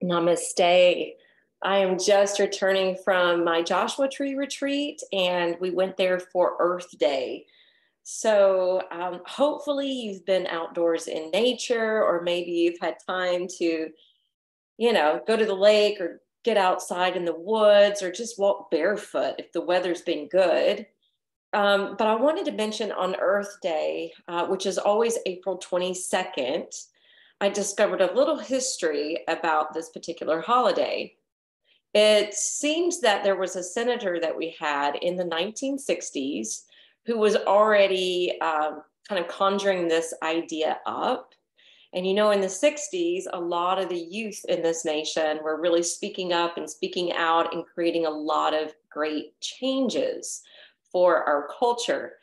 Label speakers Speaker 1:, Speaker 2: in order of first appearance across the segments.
Speaker 1: Namaste. I am just returning from my Joshua Tree retreat, and we went there for Earth Day. So hopefully you've been outdoors in nature, or maybe you've had time to, go to the lake or get outside in the woods or just walk barefoot if the weather's been good. But I wanted to mention on Earth Day, which is always April 22nd, I discovered a little history about this particular holiday. It seems that there was a senator that we had in the 1960s who was already kind of conjuring this idea up. And in the 60s, a lot of the youth in this nation were really speaking up and speaking out and creating a lot of great changes for our culture.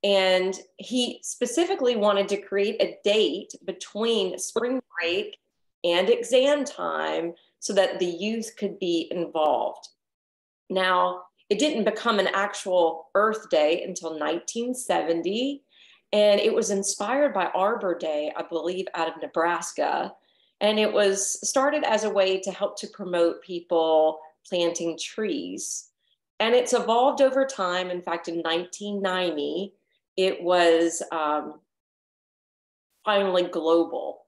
Speaker 1: And he specifically wanted to create a date between spring break and exam time so that the youth could be involved. Now, it didn't become an actual Earth Day until 1970, and it was inspired by Arbor Day, I believe, out of Nebraska. And it was started as a way to help to promote people planting trees. And it's evolved over time. In fact, in 1990, it was finally global.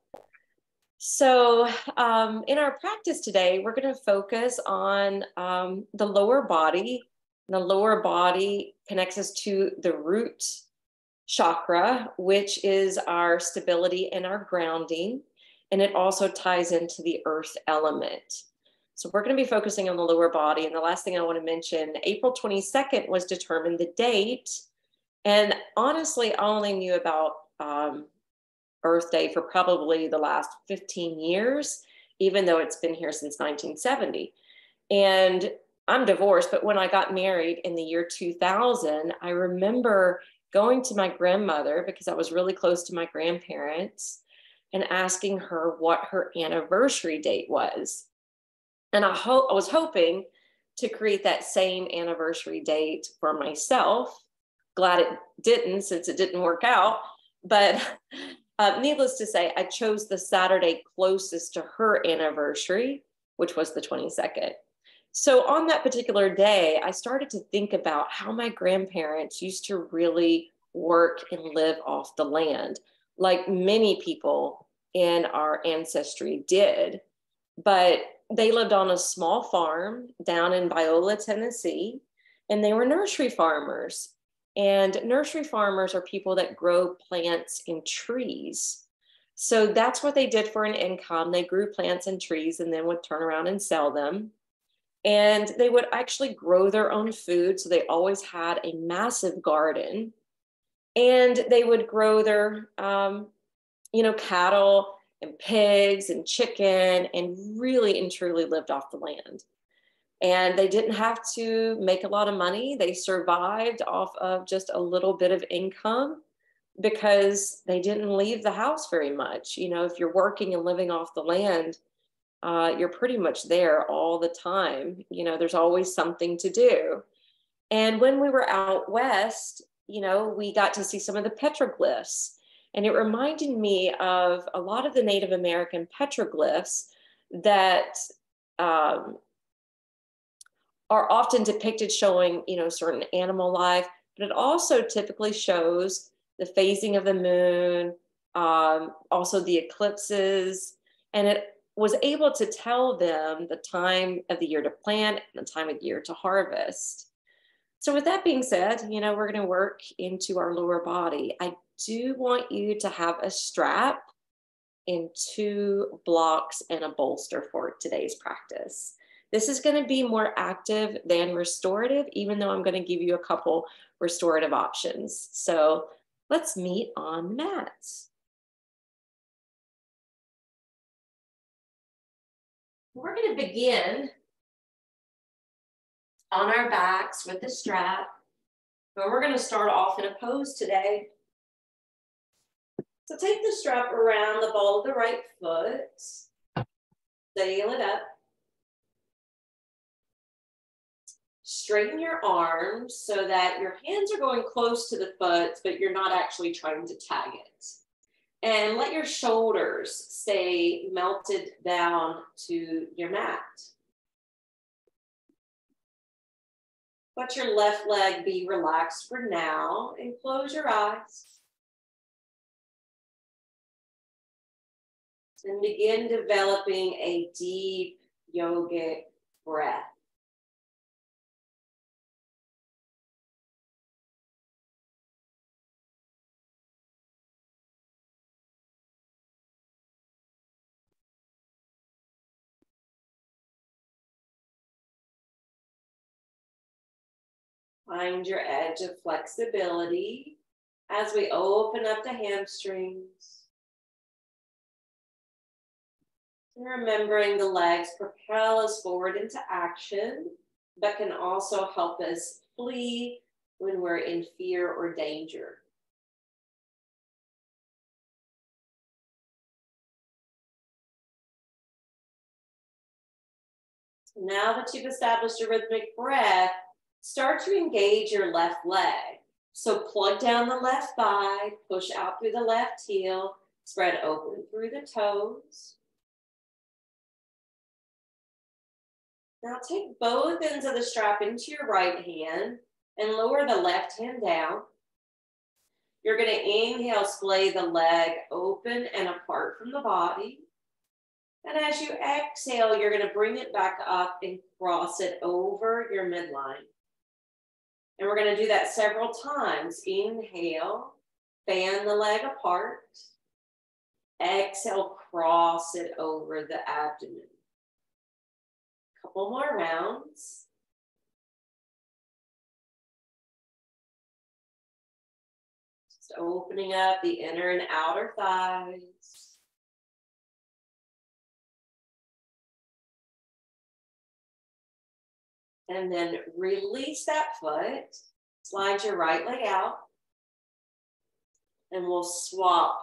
Speaker 1: So in our practice today, we're going to focus on the lower body. The lower body connects us to the root chakra, which is our stability and our grounding. And it also ties into the earth element. So we're going to be focusing on the lower body. And the last thing I want to mention, April 22nd was determined the date. And honestly, I only knew about Earth Day for probably the last 15 years, even though it's been here since 1970. And I'm divorced, but when I got married in the year 2000, I remember going to my grandmother because I was really close to my grandparents and asking her what her anniversary date was. And I was hoping to create that same anniversary date for myself. Glad it didn't, since it didn't work out. But needless to say, I chose the Saturday closest to her anniversary, which was the 22nd. So on that particular day, I started to think about how my grandparents used to really work and live off the land, like many people in our ancestry did. But they lived on a small farm down in Viola, Tennessee, and they were nursery farmers. And nursery farmers are people that grow plants and trees. So that's what they did for an income. They grew plants and trees and then would turn around and sell them. And they would actually grow their own food. So they always had a massive garden. And they would grow their, cattle and pigs and chicken, and really and truly lived off the land. And they didn't have to make a lot of money. They survived off of just a little bit of income because they didn't leave the house very much. If you're working and living off the land, you're pretty much there all the time. There's always something to do. And when we were out west, we got to see some of the petroglyphs. And it reminded me of a lot of the Native American petroglyphs that are often depicted showing, certain animal life, but it also typically shows the phasing of the moon, also the eclipses, and it was able to tell them the time of the year to plant and the time of the year to harvest. So with that being said, we're going to work into our lower body. I do want you to have a strap and 2 blocks and a bolster for today's practice. This is going to be more active than restorative, even though I'm going to give you a couple restorative options. So let's meet on the mats. We're going to begin on our backs with the strap, but we're going to start off in a pose today. So take the strap around the ball of the right foot, sail it up. Straighten your arms so that your hands are going close to the foot, but you're not actually trying to tag it. And let your shoulders stay melted down to your mat. Let your left leg be relaxed for now and close your eyes. And begin developing a deep yogic breath. Find your edge of flexibility as we open up the hamstrings. And remembering the legs propel us forward into action, but can also help us flee when we're in fear or danger. Now that you've established a rhythmic breath, start to engage your left leg. So plug down the left thigh, push out through the left heel, spread open through the toes. Now take both ends of the strap into your right hand and lower the left hand down. You're going to inhale, splay the leg open and apart from the body. And as you exhale, you're going to bring it back up and cross it over your midline. And we're going to do that several times. Inhale, fan the leg apart. Exhale, cross it over the abdomen. Couple more rounds. Just opening up the inner and outer thighs. And then release that foot. Slide your right leg out. And we'll swap.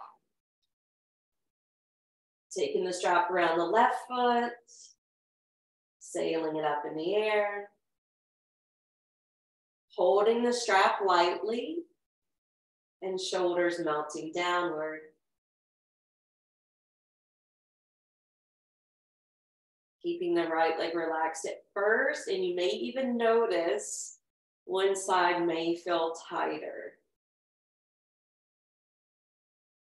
Speaker 1: Taking the strap around the left foot. Sailing it up in the air. Holding the strap lightly. And shoulders melting downward. Keeping the right leg relaxed at first, and you may even notice one side may feel tighter.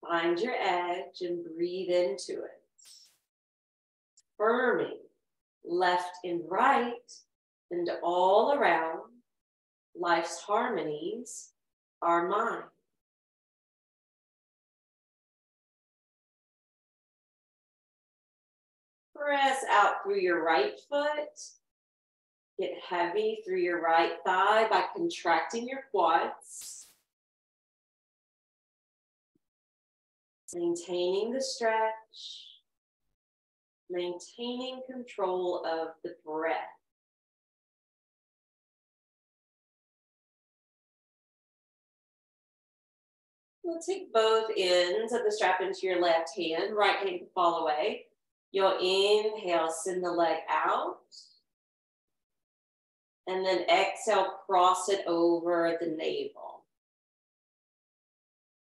Speaker 1: Find your edge and breathe into it. Firming left and right and all around, life's harmonies are mine. Press out through your right foot. Get heavy through your right thigh by contracting your quads. Maintaining the stretch. Maintaining control of the breath. We'll take both ends of the strap into your left hand. Right hand can fall away. You'll inhale, send the leg out. And then exhale, cross it over the navel.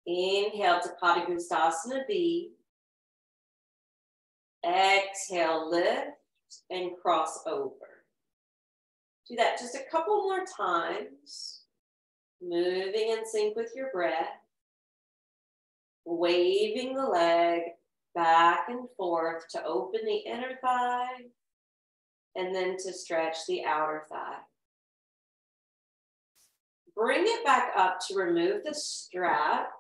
Speaker 1: Inhale to Padangusthasana B. Exhale, lift and cross over. Do that just a couple more times. Moving in sync with your breath. Waving the leg back and forth to open the inner thigh and then to stretch the outer thigh. Bring it back up to remove the strap.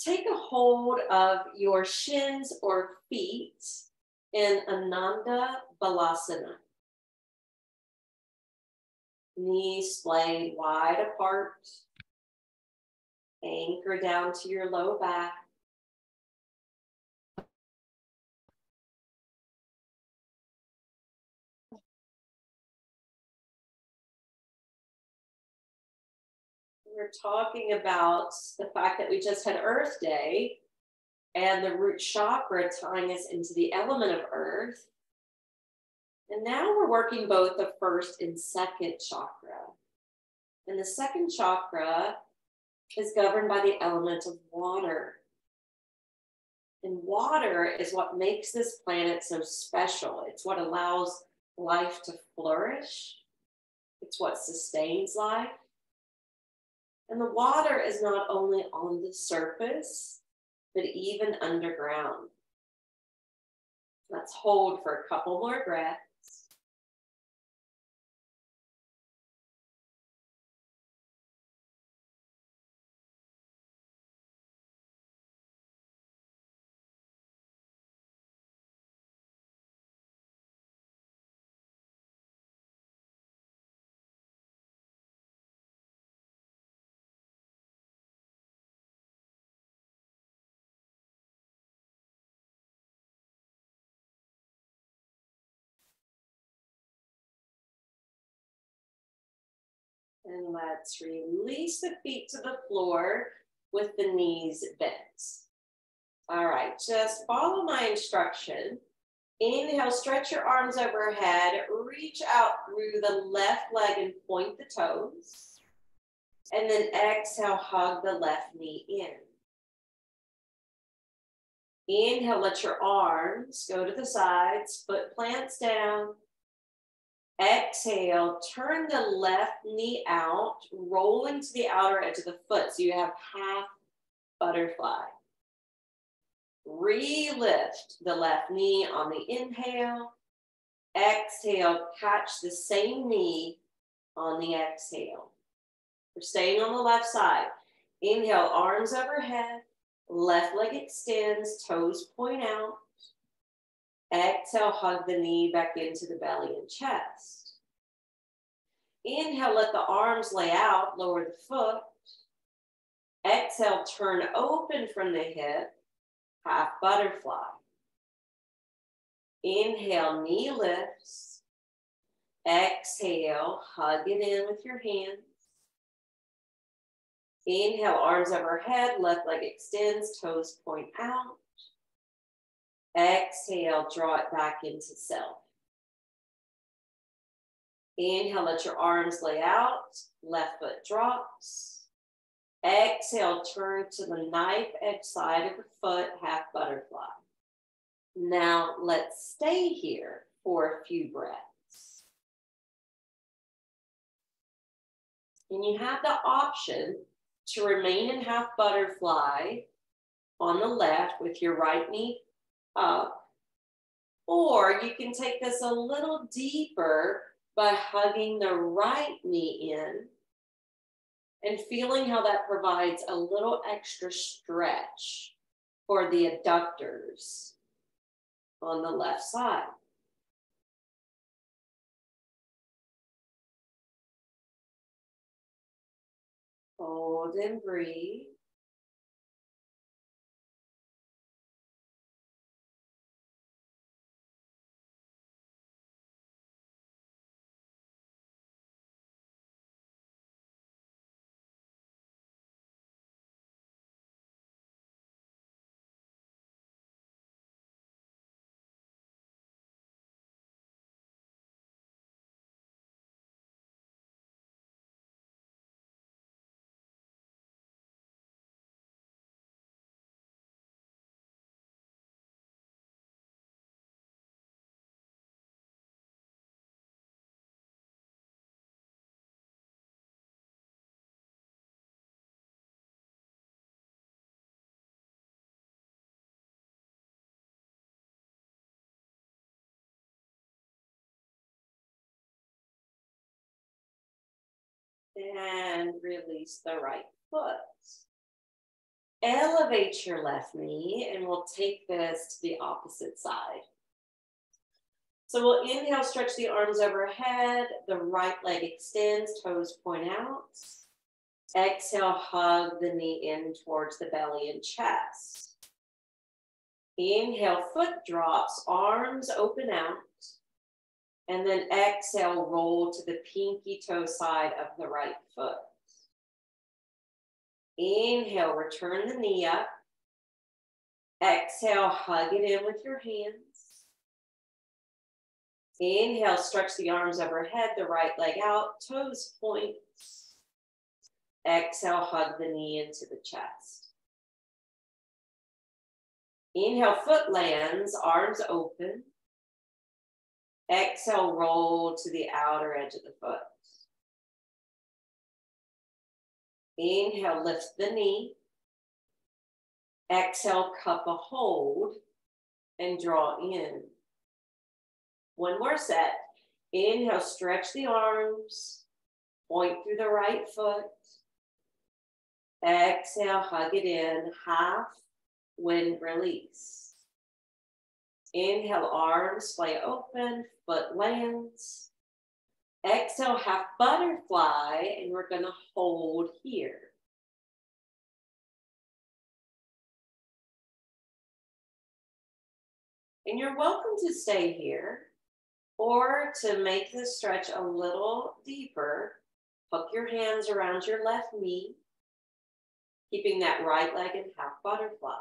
Speaker 1: Take a hold of your shins or feet in Ananda Balasana. Knees splayed wide apart. Anchor down to your low back. We're talking about the fact that we just had Earth Day and the root chakra tying us into the element of Earth. And now we're working both the first and second chakra. And the second chakra is governed by the element of water. And water is what makes this planet so special. It's what allows life to flourish. It's what sustains life. And the water is not only on the surface, but even underground. Let's hold for a couple more breaths. And let's release the feet to the floor with the knees bent. All right, just follow my instruction. Inhale, stretch your arms overhead, reach out through the left leg and point the toes. And then exhale, hug the left knee in. Inhale, let your arms go to the sides, foot plants down. Exhale, turn the left knee out, rolling to the outer edge of the foot. So you have half butterfly. Relift the left knee on the inhale. Exhale, catch the same knee on the exhale. We're staying on the left side. Inhale, arms overhead. Left leg extends, toes point out. Exhale, hug the knee back into the belly and chest. Inhale, let the arms lay out, lower the foot. Exhale, turn open from the hip, half butterfly. Inhale, knee lifts. Exhale, hug it in with your hands. Inhale, arms overhead, left leg extends, toes point out. Exhale, draw it back into self. Inhale, let your arms lay out, left foot drops. Exhale, turn to the knife edge side of the foot, half butterfly. Now let's stay here for a few breaths. And you have the option to remain in half butterfly on the left with your right knee up, or you can take this a little deeper by hugging the right knee in and feeling how that provides a little extra stretch for the adductors on the left side. Hold and breathe. And release the right foot. Elevate your left knee, and we'll take this to the opposite side. So we'll inhale, stretch the arms overhead, the right leg extends, toes point out. Exhale, hug the knee in towards the belly and chest. Inhale, foot drops, arms open out. And then exhale, roll to the pinky toe side of the right foot. Inhale, return the knee up. Exhale, hug it in with your hands. Inhale, stretch the arms overhead, the right leg out, toes point. Exhale, hug the knee into the chest. Inhale, foot lands, arms open. Exhale, roll to the outer edge of the foot. Inhale, lift the knee. Exhale, cup a hold and draw in. One more set. Inhale, stretch the arms. Point through the right foot. Exhale, hug it in. Half wind release. Inhale, arms splay open, foot lands. Exhale, half butterfly, and we're going to hold here. And you're welcome to stay here, or to make the stretch a little deeper, hook your hands around your left knee, keeping that right leg in half butterfly.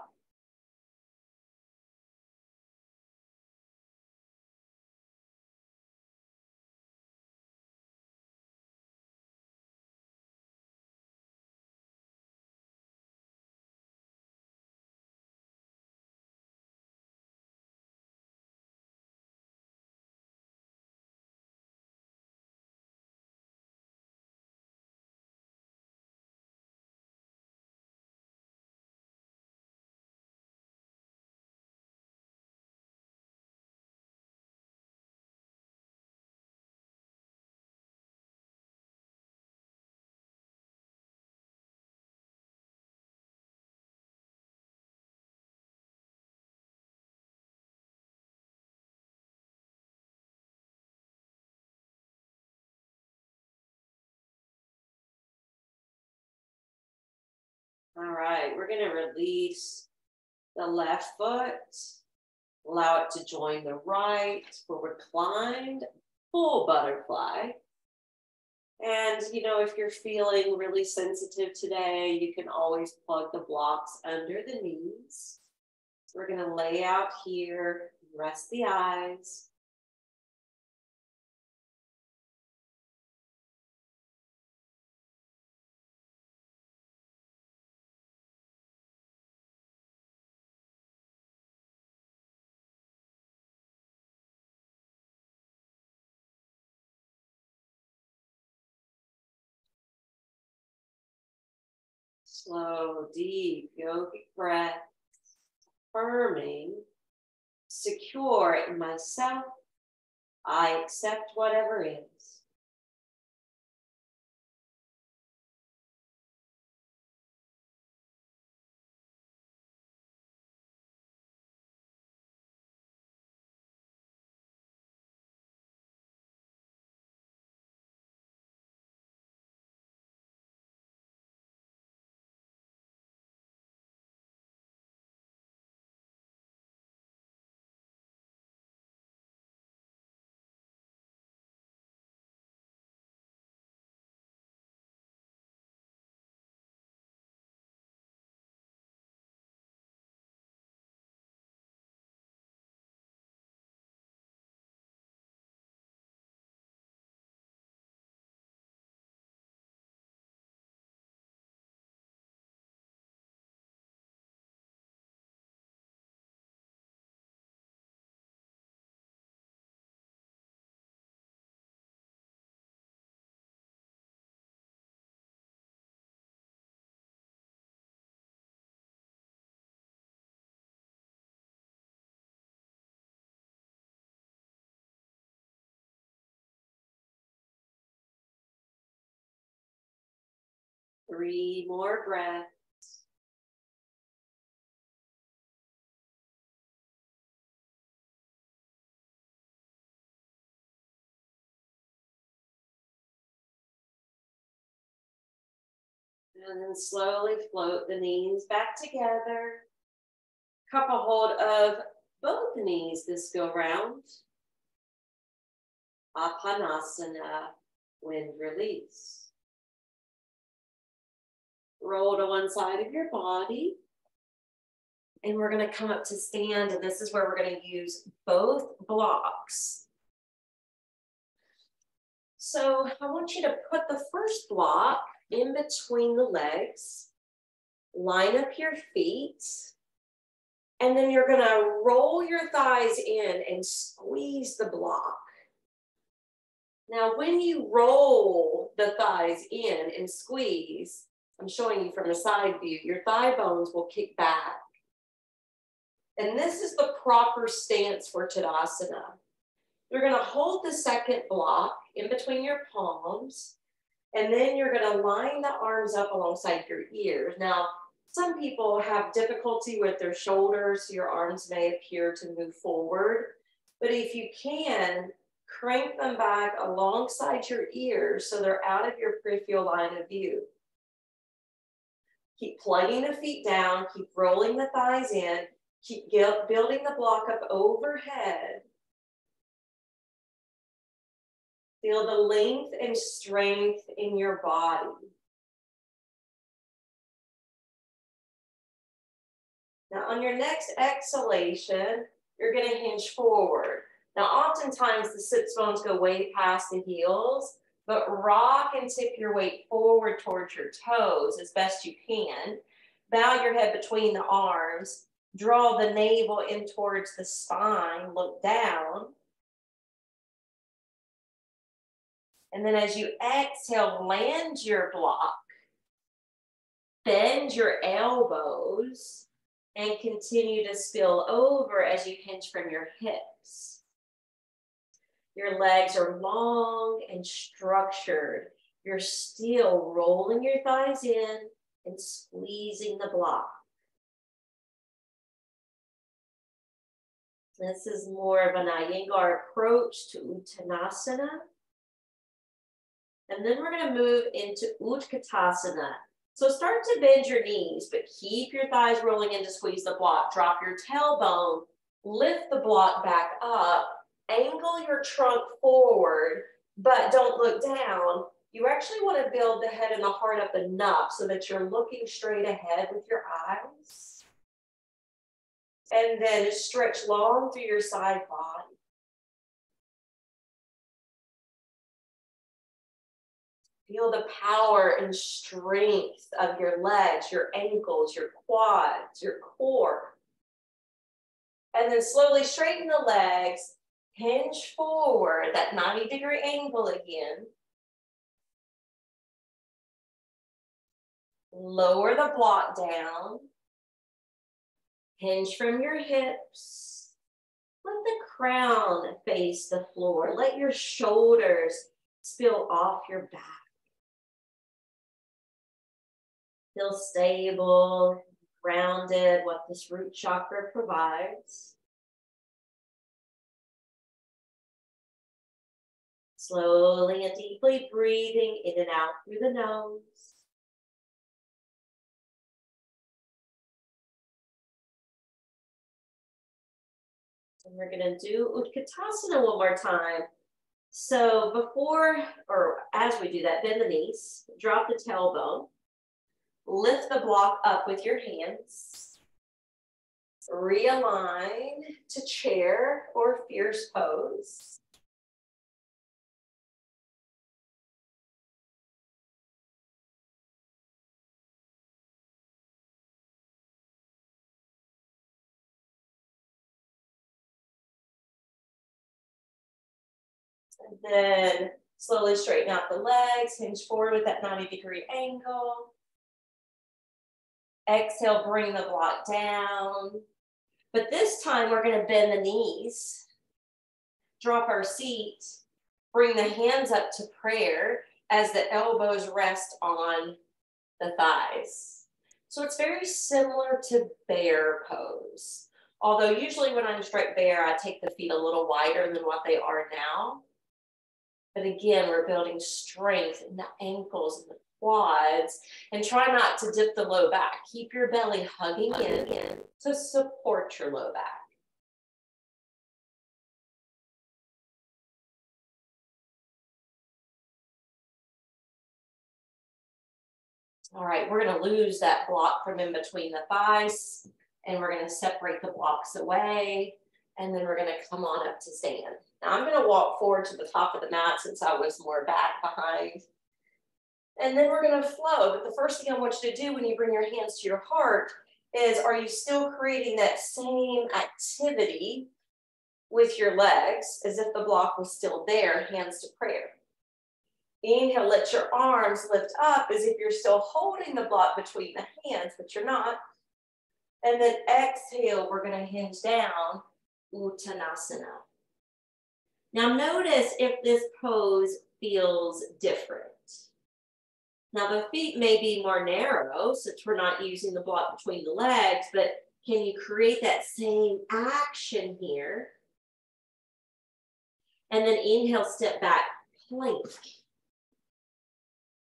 Speaker 1: All right, we're going to release the left foot, allow it to join the right, forward reclined, full butterfly. And, you know, if you're feeling really sensitive today, you can always plug the blocks under the knees. So we're going to lay out here, rest the eyes. Slow, deep yogic breath, affirming, secure in myself. I accept whatever is. Three more breaths. And then slowly float the knees back together. Cup a hold of both knees this go round. Apanasana, wind release. Roll to one side of your body. And we're going to come up to stand, and this is where we're going to use both blocks. So I want you to put the first block in between the legs. Line up your feet. And then you're gonna roll your thighs in and squeeze the block. Now, when you roll the thighs in and squeeze, I'm showing you from a side view, your thigh bones will kick back. And this is the proper stance for Tadasana. You're gonna hold the second block in between your palms, and then you're gonna line the arms up alongside your ears. Now, some people have difficulty with their shoulders, so your arms may appear to move forward. But if you can, crank them back alongside your ears so they're out of your peripheral line of view. Keep plugging the feet down, keep rolling the thighs in, keep building the block up overhead. Feel the length and strength in your body. Now on your next exhalation, you're going to hinge forward. Now oftentimes the sits bones go way past the heels, but rock and tip your weight forward towards your toes as best you can. Bow your head between the arms, draw the navel in towards the spine, look down. And then as you exhale, land your block, bend your elbows, and continue to spill over as you hinge from your hips. Your legs are long and structured. You're still rolling your thighs in and squeezing the block. This is more of an Iyengar approach to Uttanasana. And then we're going to move into Utkatasana. So start to bend your knees, but keep your thighs rolling in to squeeze the block. Drop your tailbone, lift the block back up, angle your trunk forward, but don't look down. You actually want to build the head and the heart up enough so that you're looking straight ahead with your eyes. And then stretch long through your side body. Feel the power and strength of your legs, your ankles, your quads, your core. And then slowly straighten the legs, hinge forward, that 90-degree angle again. Lower the block down. Hinge from your hips. Let the crown face the floor. Let your shoulders spill off your back. Feel stable, grounded, what this root chakra provides. Slowly and deeply breathing in and out through the nose. And we're going to do Utkatasana one more time. So before, or as we do that, bend the knees, drop the tailbone. Lift the block up with your hands. Realign to chair or fierce pose. And then slowly straighten out the legs, hinge forward with that 90-degree angle. Exhale, bring the block down. But this time we're going to bend the knees, drop our seat, bring the hands up to prayer as the elbows rest on the thighs. So it's very similar to bear pose. Although usually when I instruct bear, I take the feet a little wider than what they are now. But again, we're building strength in the ankles and the quads, and try not to dip the low back. Keep your belly hugging in to support your low back. All right, we're going to lose that block from in between the thighs, and we're going to separate the blocks away, and then we're going to come on up to stand. Now I'm going to walk forward to the top of the mat since I was more back behind. And then we're going to flow. But the first thing I want you to do when you bring your hands to your heart is, are you still creating that same activity with your legs as if the block was still there, hands to prayer? Inhale, let your arms lift up as if you're still holding the block between the hands, but you're not. And then exhale, we're going to hinge down, Uttanasana. Now notice if this pose feels different. Now the feet may be more narrow since we're not using the block between the legs, but can you create that same action here? And then inhale, step back, plank.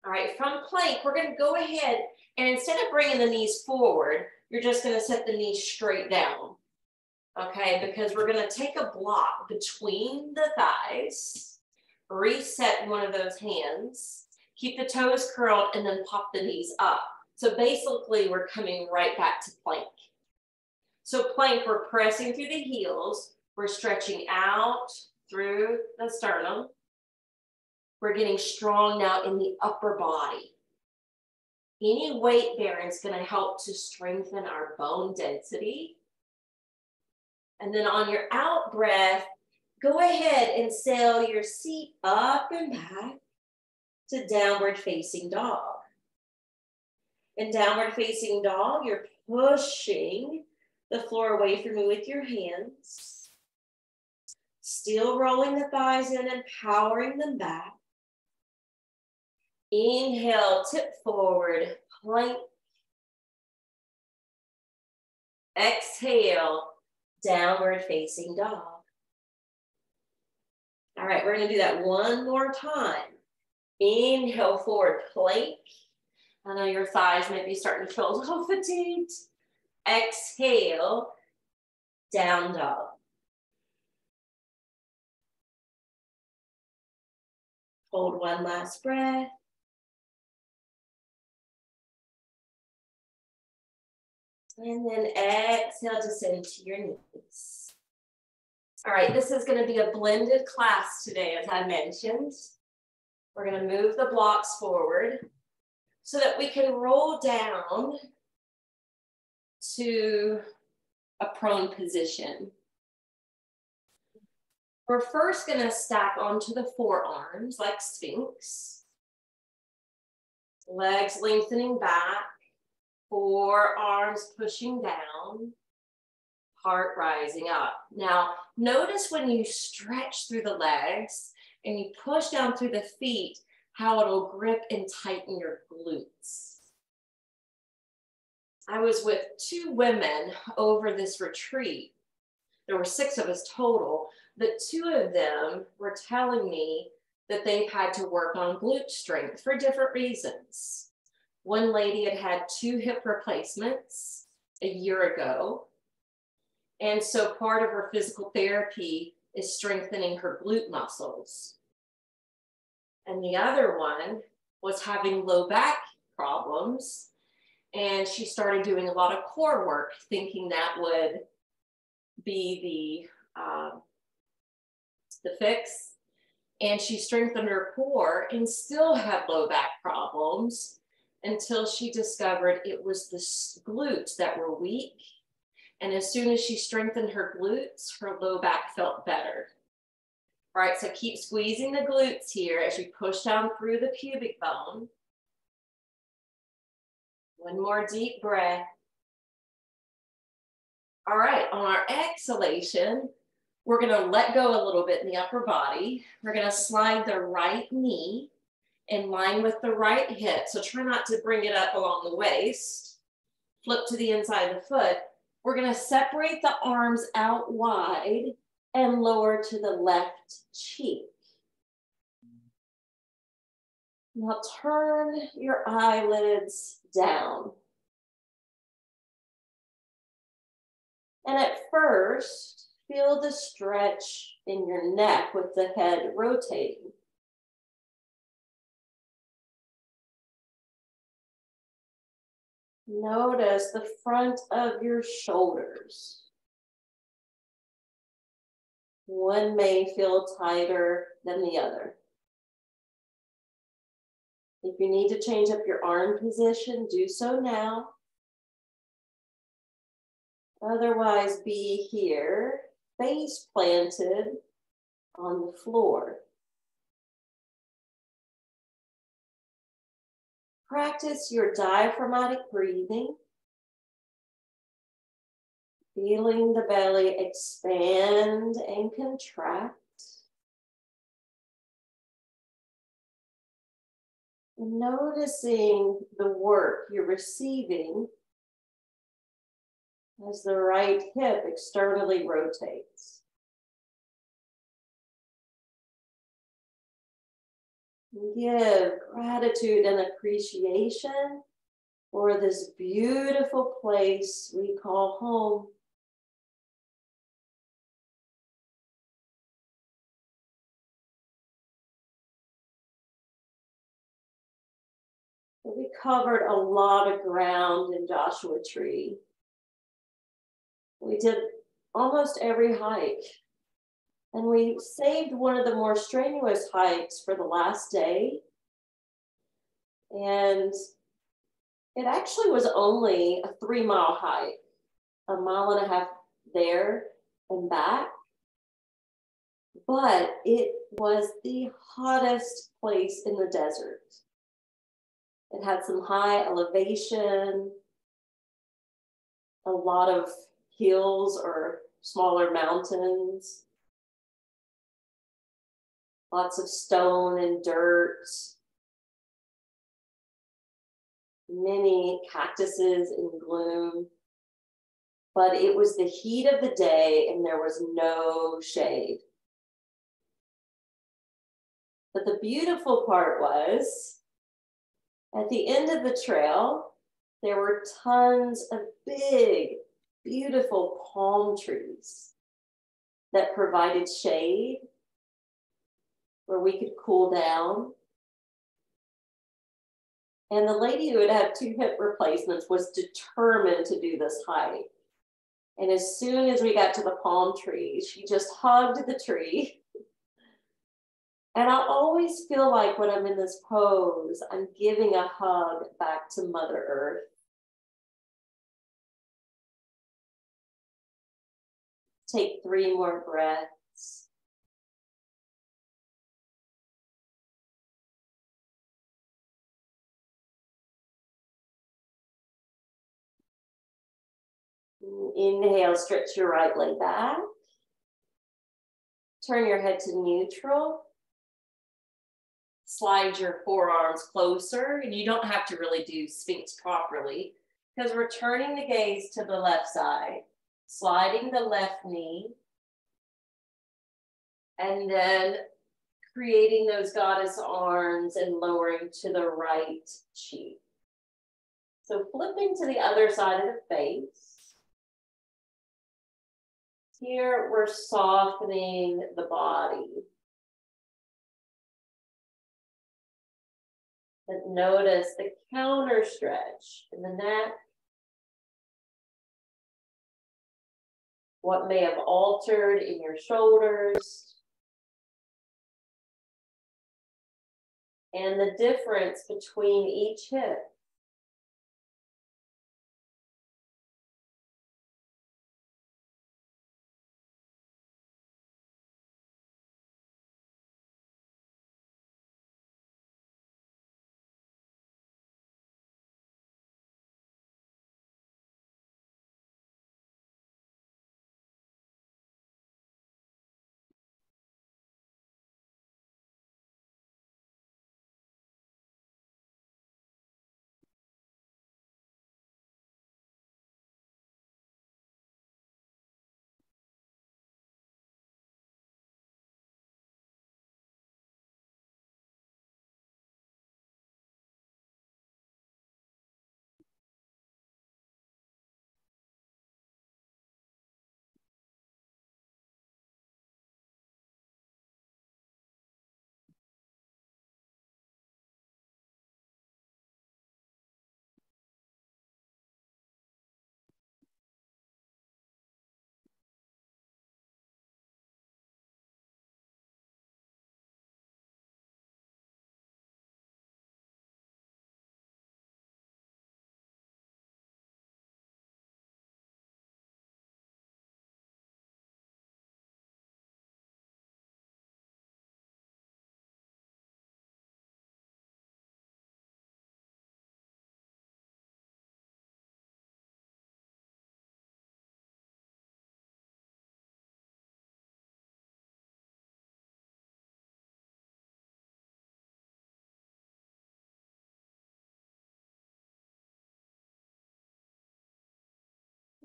Speaker 1: All right, from plank, we're going to go ahead and instead of bringing the knees forward, you're just going to set the knees straight down. Okay, because we're going to take a block between the thighs, reset one of those hands, keep the toes curled, and then pop the knees up. So basically, we're coming right back to plank. So plank, we're pressing through the heels. We're stretching out through the sternum. We're getting strong now in the upper body. Any weight bearing is going to help to strengthen our bone density. And then on your out breath, go ahead and sail your seat up and back to downward facing dog. In downward facing dog, you're pushing the floor away from you with your hands. Still rolling the thighs in and powering them back. Inhale, tip forward, plank. Exhale, downward facing dog. All right, we're gonna do that one more time. Inhale, forward plank. I know your thighs may be starting to feel a little fatigued. Exhale, down dog. Hold one last breath. And then exhale, descend to your knees. All right, this is going to be a blended class today, as I mentioned. We're going to move the blocks forward so that we can roll down to a prone position. We're first going to stack onto the forearms like Sphinx. Legs lengthening back. Forearms pushing down, heart rising up. Now, notice when you stretch through the legs and you push down through the feet, how it'll grip and tighten your glutes. I was with 2 women over this retreat. There were 6 of us total, but 2 of them were telling me that they've had to work on glute strength for different reasons. One lady had had 2 hip replacements a year ago. And so part of her physical therapy is strengthening her glute muscles. And the other one was having low back problems. And she started doing a lot of core work, thinking that would be the fix. And she strengthened her core and still had low back problems, until she discovered it was the glutes that were weak. And as soon as she strengthened her glutes, her low back felt better. All right, so keep squeezing the glutes here as you push down through the pubic bone. One more deep breath. All right, on our exhalation, we're gonna let go a little bit in the upper body. We're gonna slide the right knee in line with the right hip. So try not to bring it up along the waist. Flip to the inside of the foot. We're going to separate the arms out wide and lower to the left cheek. Now turn your eyelids down. And at first, feel the stretch in your neck with the head rotating. Notice the front of your shoulders. One may feel tighter than the other. If you need to change up your arm position, do so now. Otherwise, be here, face planted on the floor. Practice your diaphragmatic breathing, feeling the belly expand and contract. And noticing the work you're receiving as the right hip externally rotates. Give gratitude and appreciation for this beautiful place we call home. We covered a lot of ground in Joshua Tree. We did almost every hike. And we saved one of the more strenuous hikes for the last day. And it actually was only a 3-mile hike, a mile and a half there and back. But it was the hottest place in the desert. It had some high elevation, a lot of hills or smaller mountains, lots of stone and dirt, many cactuses in bloom. But it was the heat of the day and there was no shade. But the beautiful part was, at the end of the trail, there were tons of big, beautiful palm trees that provided shade where we could cool down. And the lady who had had 2 hip replacements was determined to do this hike. And as soon as we got to the palm trees, she just hugged the tree. And I always feel like when I'm in this pose, I'm giving a hug back to Mother Earth. Take 3 more breaths. Inhale, stretch your right leg back. Turn your head to neutral. Slide your forearms closer, and you don't have to really do Sphinx properly because we're turning the gaze to the left side, sliding the left knee, and then creating those goddess arms and lowering to the right cheek. So flipping to the other side of the face. Here we're softening the body. And notice the counter stretch in the neck. What may have altered in your shoulders. And the difference between each hip.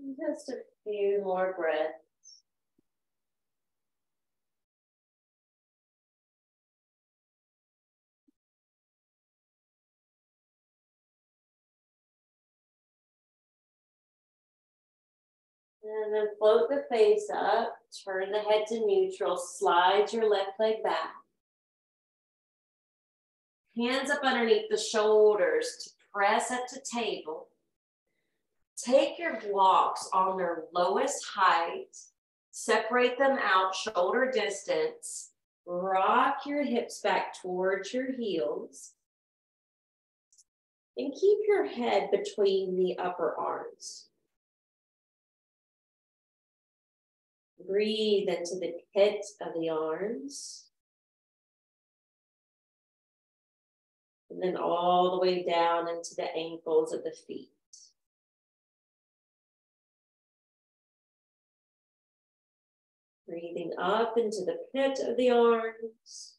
Speaker 1: Just a few more breaths. And then float the face up, turn the head to neutral, slide your left leg back. Hands up underneath the shoulders to press up to table. Take your blocks on their lowest height, separate them out shoulder distance, rock your hips back towards your heels, and keep your head between the upper arms. Breathe into the pit of the arms. And then all the way down into the ankles of the feet. Breathing up into the pit of the arms.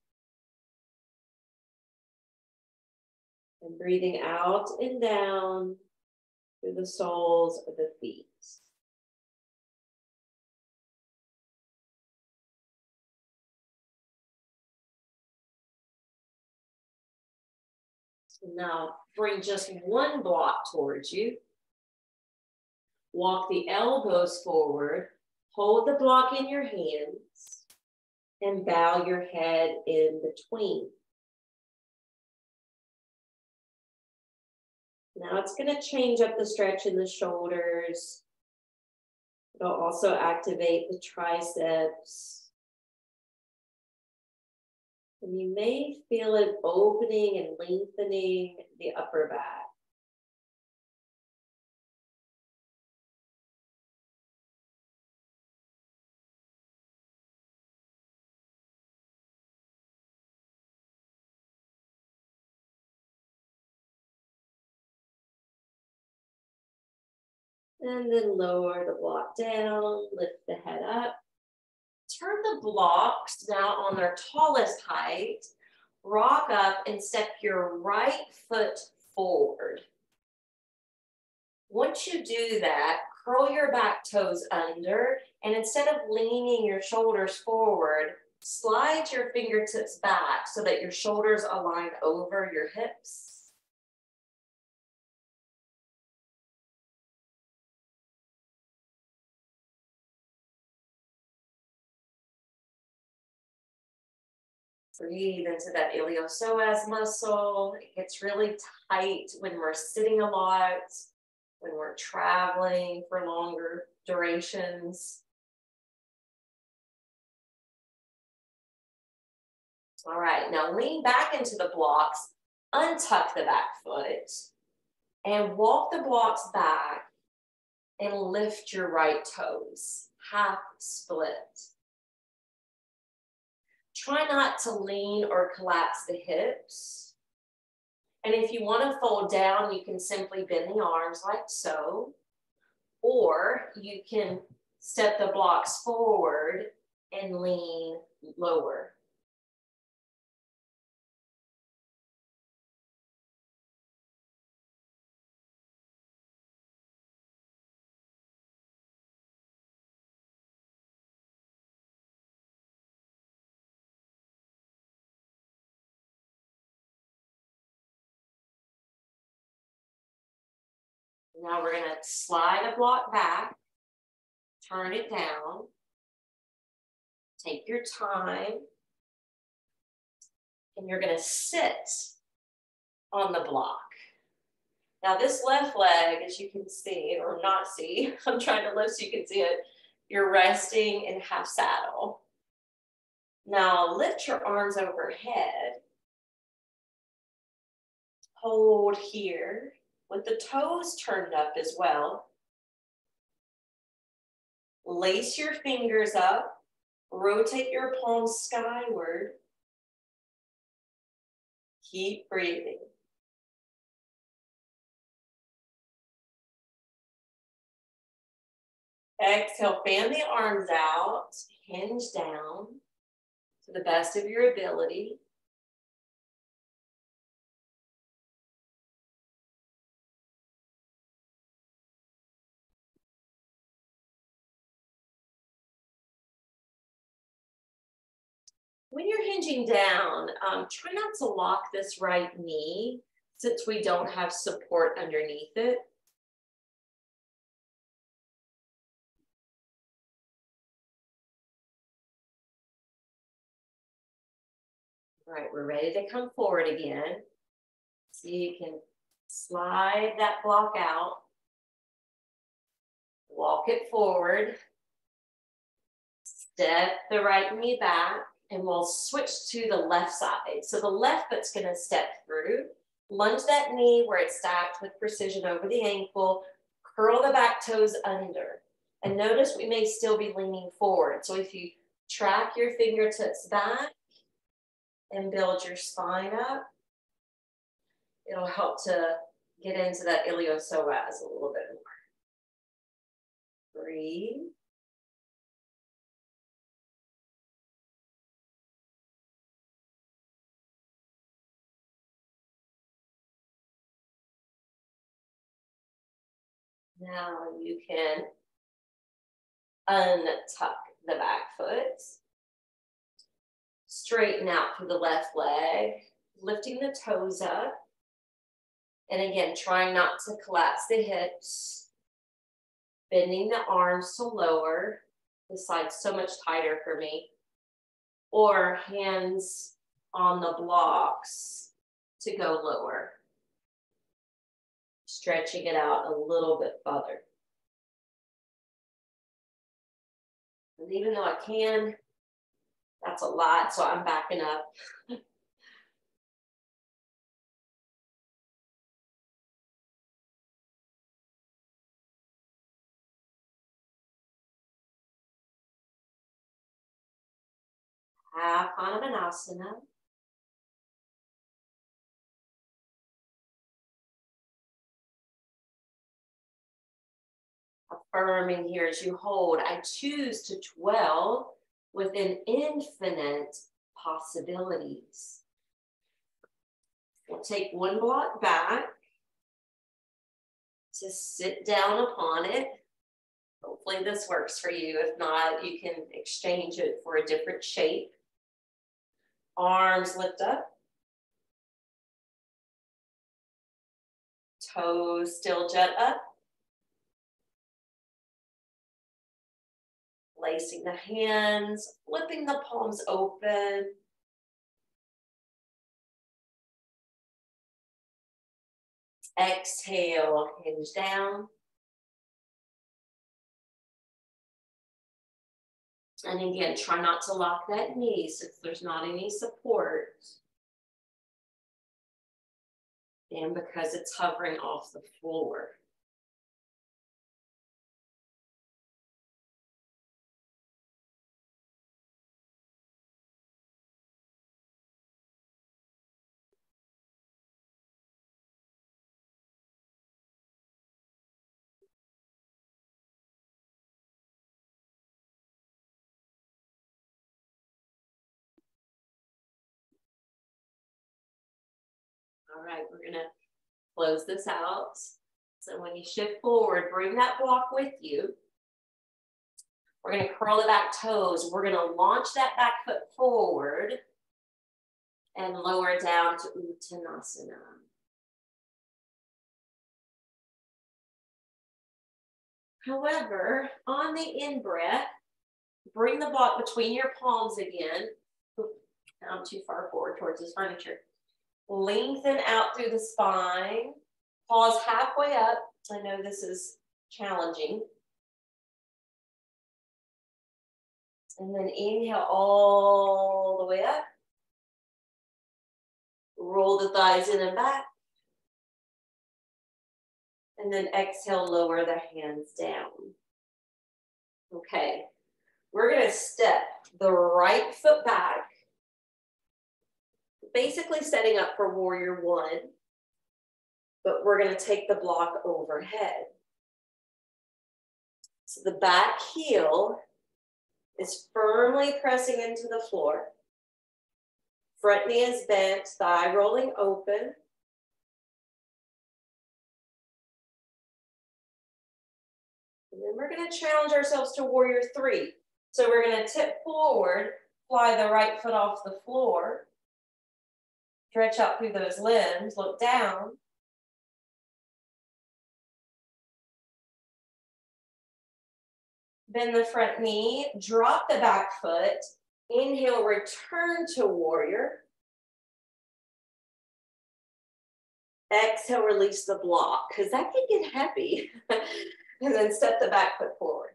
Speaker 1: And breathing out and down through the soles of the feet. Now bring just one block towards you. Walk the elbows forward. Hold the block in your hands and bow your head in between. Now it's going to change up the stretch in the shoulders. It'll also activate the triceps. And you may feel it opening and lengthening the upper back. And then lower the block down, lift the head up. Turn the blocks now on their tallest height. Rock up and step your right foot forward. Once you do that, curl your back toes under, and instead of leaning your shoulders forward, slide your fingertips back so that your shoulders align over your hips. Breathe into that iliopsoas muscle. It gets really tight when we're sitting a lot, when we're traveling for longer durations. All right, now lean back into the blocks, untuck the back foot, and walk the blocks back and lift your right toes, half split. Try not to lean or collapse the hips. And if you want to fold down, you can simply bend the arms like so. Or you can step the blocks forward and lean lower. Now we're going to slide a block back, turn it down, take your time, and you're going to sit on the block. Now this left leg, as you can see, or not see, I'm trying to lift so you can see it, you're resting in half saddle. Now lift your arms overhead. Hold here with the toes turned up as well. Lace your fingers up, rotate your palms skyward. Keep breathing. Exhale, fan the arms out, hinge down to the best of your ability. when you're hinging down, try not to lock this right knee since we don't have support underneath it. All right, we're ready to come forward again. So you can slide that block out, walk it forward, step the right knee back, and we'll switch to the left side. So the left foot's gonna step through, lunge that knee where it's stacked with precision over the ankle, curl the back toes under. And notice we may still be leaning forward. So if you track your fingertips back and build your spine up, it'll help to get into that iliopsoas a little bit more. Breathe. Now you can untuck the back foot, straighten out through the left leg, lifting the toes up. And again, trying not to collapse the hips, bending the arms to lower. This side's so much tighter for me. Or hands on the blocks to go lower. Stretching it out a little bit further. And even though I can, that's a lot, so I'm backing up. Half Hanumanasana. Affirming here as you hold, I choose to dwell within infinite possibilities. We'll take one block back to sit down upon it. Hopefully this works for you. If not, you can exchange it for a different shape. Arms lift up. Toes still jut up. Placing the hands, flipping the palms open. Exhale, hinge down. And again, try not to lock that knee since there's not any support. And because it's hovering off the floor. All right, we're gonna close this out. So when you shift forward, bring that block with you. We're gonna curl the back toes. We're gonna launch that back foot forward and lower down to Uttanasana. However, on the in-breath, bring the block between your palms again. I'm too far forward towards this furniture. Lengthen out through the spine. Pause halfway up. I know this is challenging. And then inhale all the way up. Roll the thighs in and back. And then exhale, lower the hands down. Okay, we're gonna step the right foot back, basically setting up for warrior one, but we're gonna take the block overhead. So the back heel is firmly pressing into the floor. Front knee is bent, thigh rolling open. And then we're gonna challenge ourselves to warrior three. So we're gonna tip forward, Fly the right foot off the floor. Stretch out through those limbs, look down. Bend the front knee, drop the back foot. Inhale, return to warrior. Exhale, release the block, because that can get heavy. And then step the back foot forward.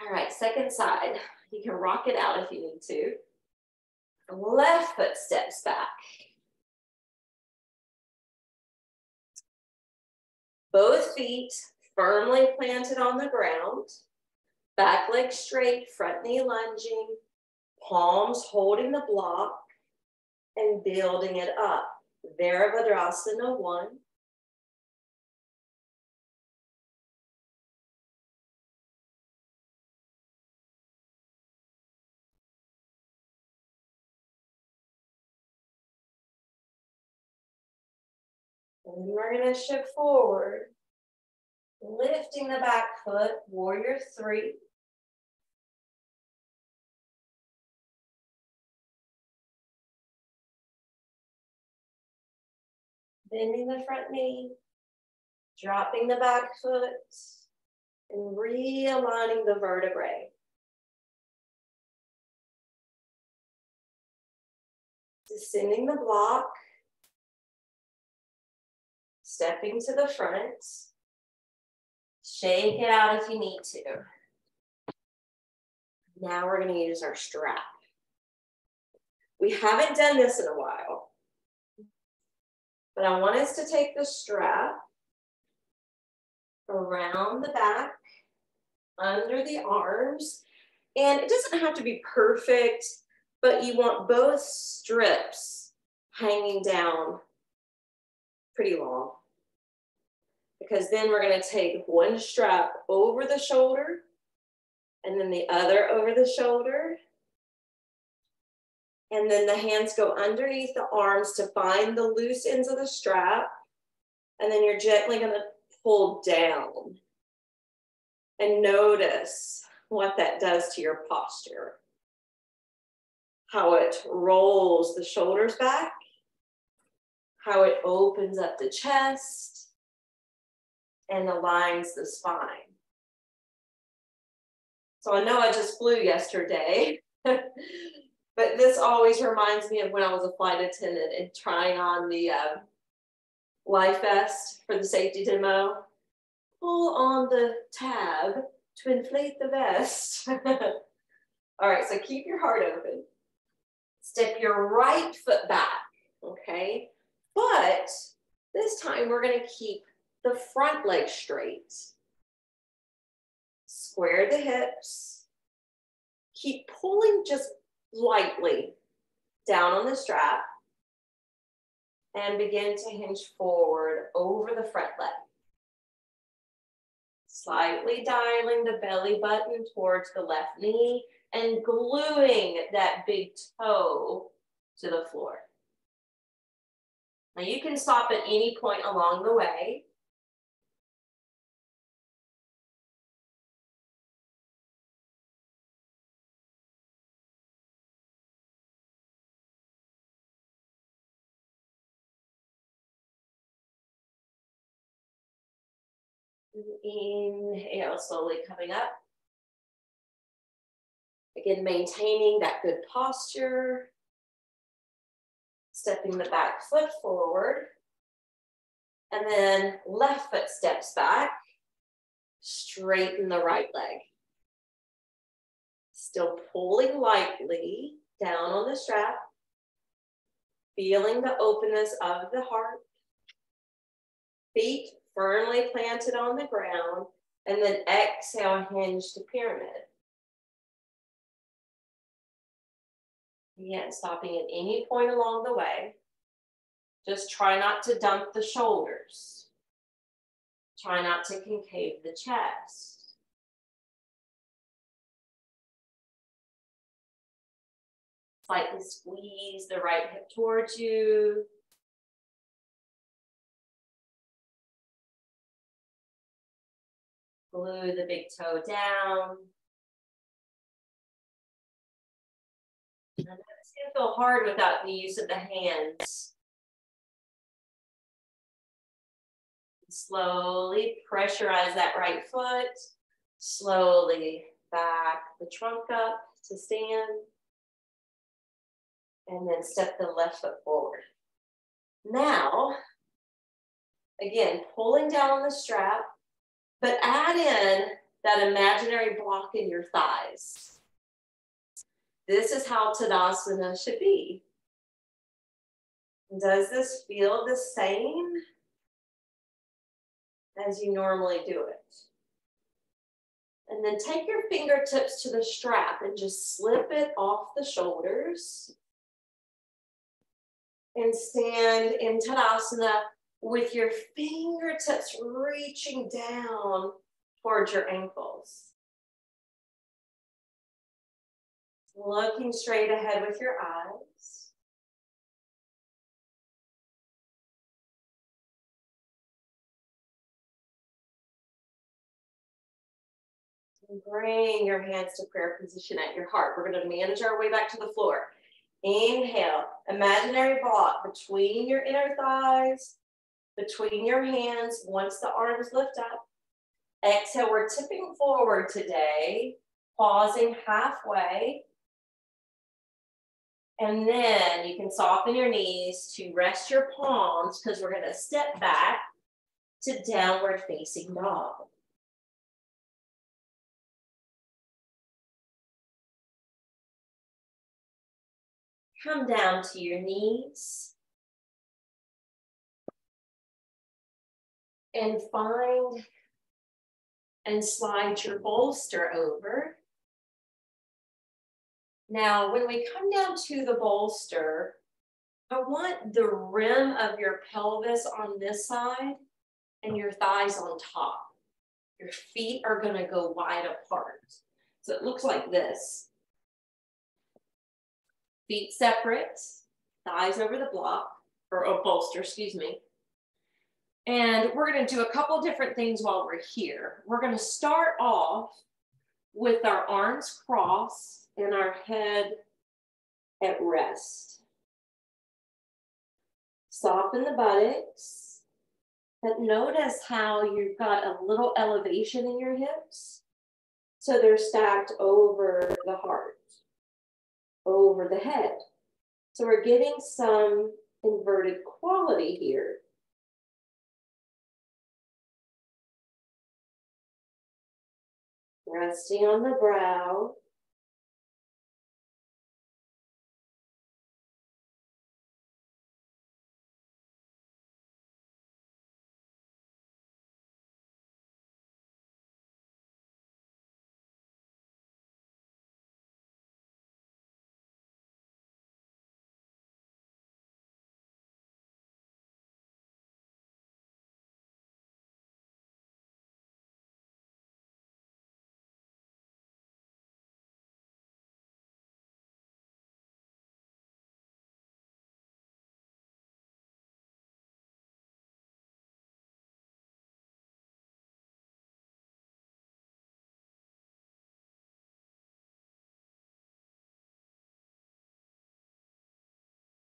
Speaker 1: All right, second side. You can rock it out if you need to. Left foot steps back. Both feet firmly planted on the ground. Back leg straight, front knee lunging. Palms holding the block and building it up. Virabhadrasana 1. And then we're going to shift forward, lifting the back foot, warrior 3. Bending the front knee, dropping the back foot, and realigning the vertebrae. Descending the block, stepping to the front. Shake it out if you need to. Now we're going to use our strap. We haven't done this in a while, but I want us to take the strap around the back, under the arms, and it doesn't have to be perfect, but you want both strips hanging down pretty long, because then we're going to take one strap over the shoulder and then the other over the shoulder. And then the hands go underneath the arms to find the loose ends of the strap. And then you're gently going to pull down. And notice what that does to your posture. How it rolls the shoulders back. How it opens up the chest and aligns the spine. So I know I just flew yesterday, but this always reminds me of when I was a flight attendant and trying on the life vest for the safety demo. Pull on the tab to inflate the vest. All right, so keep your heart open. Step your right foot back, okay? But this time we're gonna keep the front leg straight. Square the hips. Keep pulling just lightly down on the strap and begin to hinge forward over the front leg. Slightly dialing the belly button towards the left knee and gluing that big toe to the floor. Now you can stop at any point along the way. Inhale, slowly coming up. Again, maintaining that good posture. Stepping the back foot forward. And then left foot steps back. Straighten the right leg. Still pulling lightly down on the strap. Feeling the openness of the heart. Feet firmly planted on the ground, and then exhale, hinge to pyramid. Again, stopping at any point along the way. Just try not to dump the shoulders. Try not to concave the chest. Slightly squeeze the right hip towards you. Glue the big toe down. It's going to feel hard without the use of the hands. Slowly pressurize that right foot. Slowly back the trunk up to stand. And then step the left foot forward. Now, again, pulling down on the strap, but add in that imaginary block in your thighs. This is how Tadasana should be. Does this feel the same as you normally do it? And then take your fingertips to the strap and just slip it off the shoulders. And stand in Tadasana with your fingertips reaching down towards your ankles. Looking straight ahead with your eyes. And bring your hands to prayer position at your heart. We're going to manage our way back to the floor. Inhale, imaginary block between your inner thighs, between your hands once the arms lift up. Exhale, we're tipping forward today, pausing halfway. And then you can soften your knees to rest your palms because we're going to step back to downward facing dog. Come down to your knees. And find and slide your bolster over. Now, when we come down to the bolster, I want the rim of your pelvis on this side and your thighs on top. Your feet are going to go wide apart. So it looks like this. Feet separate, thighs over the block, or bolster, excuse me. And we're going to do a couple different things while we're here. We're going to start off with our arms crossed and our head at rest. Soften the buttocks, but notice how you've got a little elevation in your hips. So they're stacked over the heart, over the head. So we're getting some inverted quality here. Resting on the brow.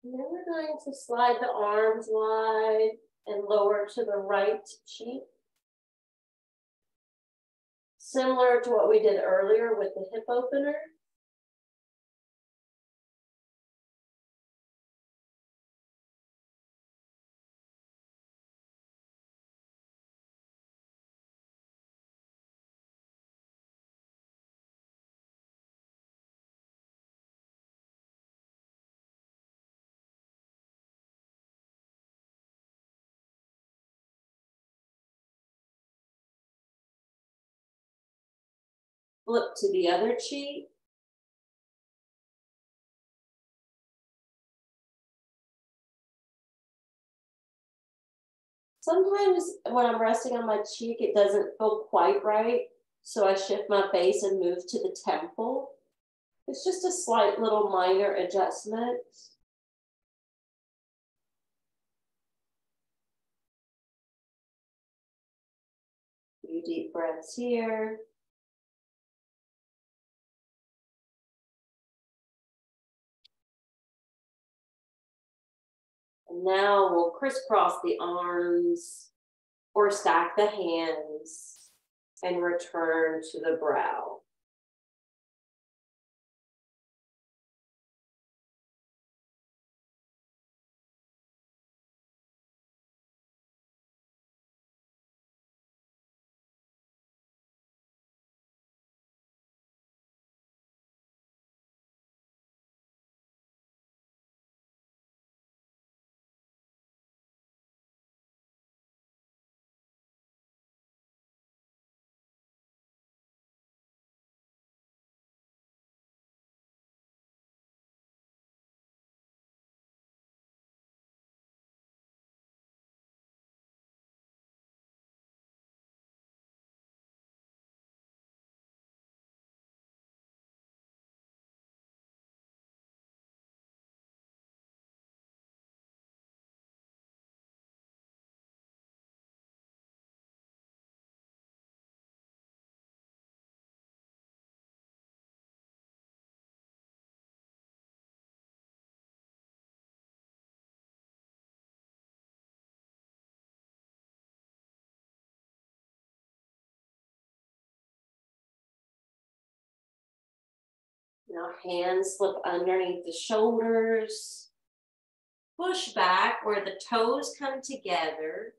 Speaker 1: And then we're going to slide the arms wide and lower to the right cheek. Similar to what we did earlier with the hip opener. Flip to the other cheek. Sometimes when I'm resting on my cheek, it doesn't feel quite right. So I shift my face and move to the temple. It's just a slight little minor adjustment. A few deep breaths here. And now we'll crisscross the arms or stack the hands and return to the brow. Now hands slip underneath the shoulders. Push back where the toes come together.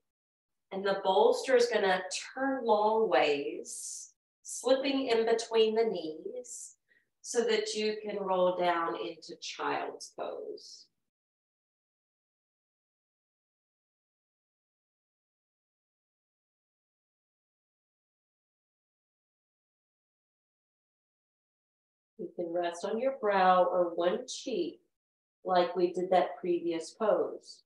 Speaker 1: And the bolster is going to turn long ways, slipping in between the knees so that you can roll down into child's pose. You can rest on your brow or one cheek like we did that previous pose.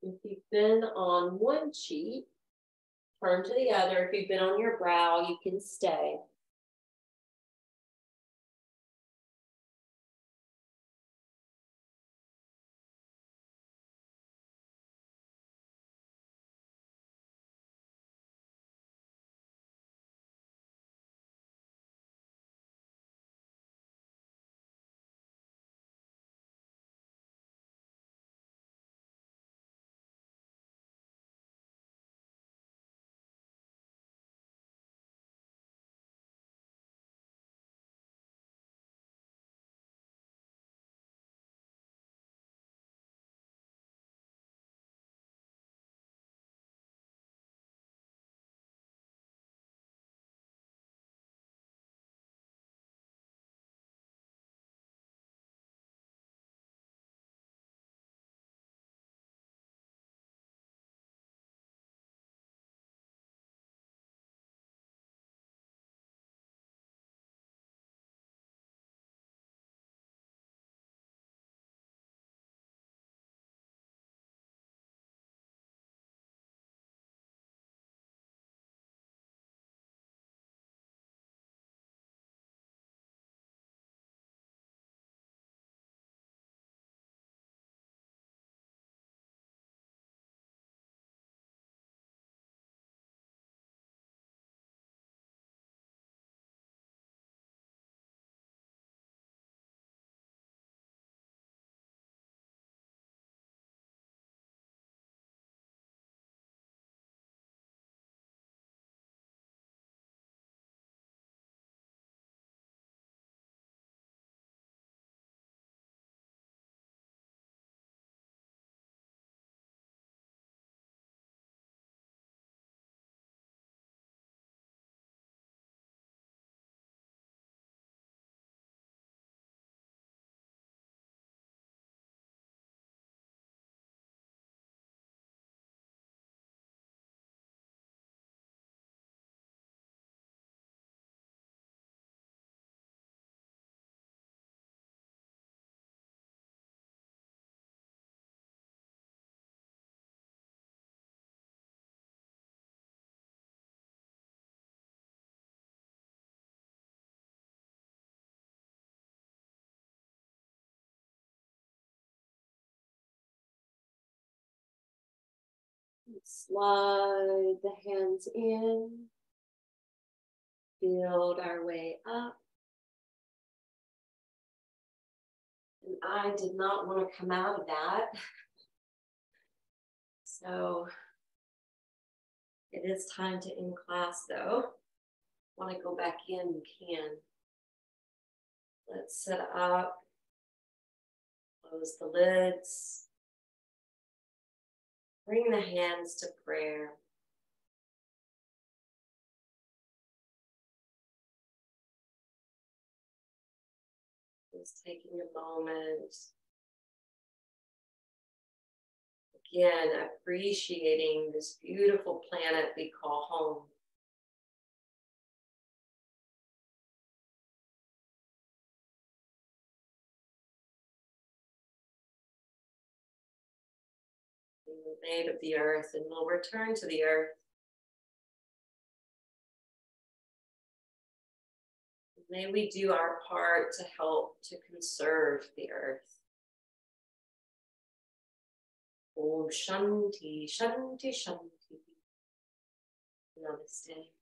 Speaker 1: If you've been on one cheek, turn to the other. If you've been on your brow, you can stay. Slide the hands in, build our way up. And I did not want to come out of that. So it is time to end class though. Want to go back in, you can. Let's sit up, close the lids, bring the hands to prayer. Just taking a moment. Again, appreciating this beautiful planet we call home. We're made of the earth, and we'll return to the earth. May we do our part to help to conserve the earth. Om Shanti, Shanti, Shanti. Namaste.